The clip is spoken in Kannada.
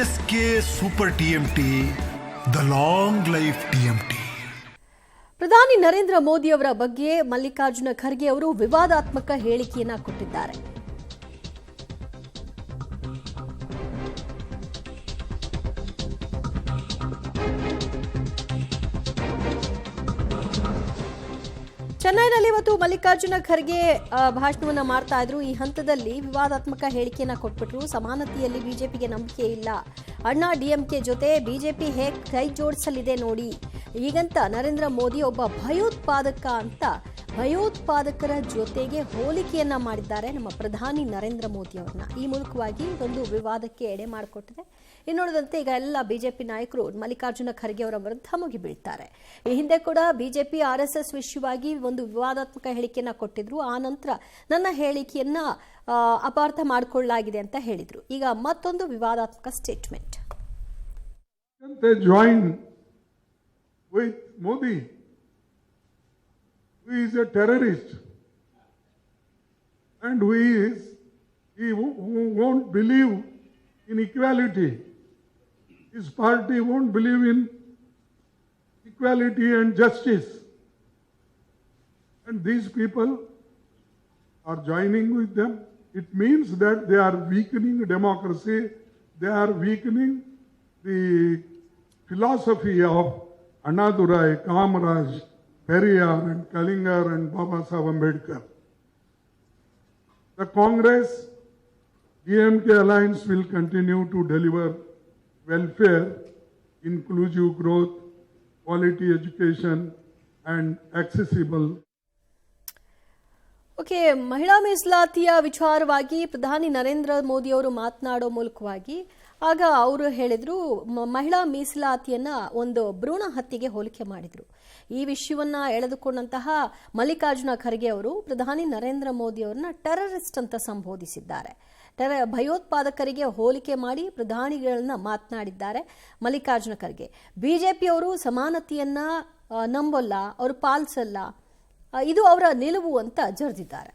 S K super TMT, the long life TMT. ಪ್ರಧಾನಿ ನರೇಂದ್ರ ಮೋದಿ ಅವರ ಬಗ್ಗೆ ಮಲ್ಲಿಕಾರ್ಜುನ ಖರ್ಗೆ ಅವರು ವಿವಾದಾತ್ಮಕ ಹೇಳಿಕೆಯನ್ನ ಕೊಟ್ಟಿದ್ದಾರೆ. ಚೆನ್ನೈನಲ್ಲಿ ಇವತ್ತು ಮಲ್ಲಿಕಾರ್ಜುನ ಖರ್ಗೆ ಭಾಷಣವನ್ನ ಮಾಡ್ತಾ ಇದ್ರು. ಈ ಹಂತದಲ್ಲಿ ವಿವಾದಾತ್ಮಕ ಹೇಳಿಕೆಯನ್ನ ಕೊಟ್ಬಿಟ್ರು. ಸಮಾನತೆಯಲ್ಲಿ ಬಿಜೆಪಿಗೆ ನಂಬಿಕೆ ಇಲ್ಲ, ಅಣ್ಣಾ ಡಿಎಂಕೆ ಜೊತೆ ಬಿಜೆಪಿ ಹೇಗೆ ಕೈ ಜೋಡಿಸಲಿದೆ ನೋಡಿ, ಹೀಗಂತ ನರೇಂದ್ರ ಮೋದಿ ಒಬ್ಬ ಭಯೋತ್ಪಾದಕ ಅಂತ ಭಯೋತ್ಪಾದಕರ ಜೊತೆಗೆ ಹೋಲಿಕೆಯನ್ನ ಮಾಡಿದ್ದಾರೆ ನಮ್ಮ ಪ್ರಧಾನಿ ನರೇಂದ್ರ ಮೋದಿ ಅವರನ್ನ. ಈ ಮೂಲಕವಾಗಿ ಒಂದು ವಿವಾದಕ್ಕೆ ಎಡೆ ಮಾಡಿಕೊಟ್ಟಿದೆ. ಇನ್ನುಳಿದಂತೆ ಈಗ ಎಲ್ಲ ಬಿಜೆಪಿ ನಾಯಕರು ಮಲ್ಲಿಕಾರ್ಜುನ ಖರ್ಗೆ ಅವರ ವಿರುದ್ಧ ಮುಗಿಬೀಳ್ತಾರೆ. ಈ ಹಿಂದೆ ಕೂಡ ಬಿಜೆಪಿ ಆರ್ಎಸ್ಎಸ್ ವಿಷಯವಾಗಿ ಒಂದು ವಿವಾದಾತ್ಮಕ ಹೇಳಿಕೆಯನ್ನ ಕೊಟ್ಟಿದ್ರು. ಆ ನಂತರ ನನ್ನ ಹೇಳಿಕೆಯನ್ನ ಅಪಾರ್ಥ ಮಾಡಿಕೊಳ್ಳಲಾಗಿದೆ ಅಂತ ಹೇಳಿದ್ರು. ಈಗ ಮತ್ತೊಂದು ವಿವಾದಾತ್ಮಕ statement. With Modi, who is a terrorist, and he won't believe in equality. His party won't believe in equality and justice. And these people are joining with them. It means that they are weakening democracy. They are weakening the philosophy of Annadurai, Kamaraj, Periyar and Kalingar and Baba Saheb Ambedkar. The Congress DMK alliance will continue to deliver welfare, inclusive growth, quality education and accessible. Okay, ಮಹಿಳಾ ಮೀಸಲಾತಿಯ ವಿಚಾರವಾಗಿ ಪ್ರಧಾನಿ ನರೇಂದ್ರ ಮೋದಿ ಅವರು ಮಾತನಾಡೋ ಮೂಲಕವಾಗಿ ಆಗ ಅವರು ಹೇಳಿದ್ರು, ಮಹಿಳಾ ಮೀಸಲಾತಿಯನ್ನ ಒಂದು ಭ್ರೂಣ ಹತ್ಯೆಗೆ ಹೋಲಿಕೆ ಮಾಡಿದ್ರು. ಈ ವಿಷಯವನ್ನ ಎಳೆದುಕೊಂಡಂತಹ ಮಲ್ಲಿಕಾರ್ಜುನ ಖರ್ಗೆ ಅವರು ಪ್ರಧಾನಿ ನರೇಂದ್ರ ಮೋದಿ ಅವರನ್ನ ಟೆರರಿಸ್ಟ್ ಅಂತ ಸಂಬೋಧಿಸಿದ್ದಾರೆ. ಭಯೋತ್ಪಾದಕರಿಗೆ ಹೋಲಿಕೆ ಮಾಡಿ ಪ್ರಧಾನಿಗಳನ್ನ ಮಾತನಾಡಿದ್ದಾರೆ ಮಲ್ಲಿಕಾರ್ಜುನ ಖರ್ಗೆ. ಬಿಜೆಪಿಯವರು ಸಮಾನತೆಯನ್ನ ನಂಬಲ್ಲ, ಅವರು ಪಾಲಿಸಲ್ಲ, ಇದು ಅವರ ನಿಲುವು ಅಂತ ಜರಿದಿದ್ದಾರೆ.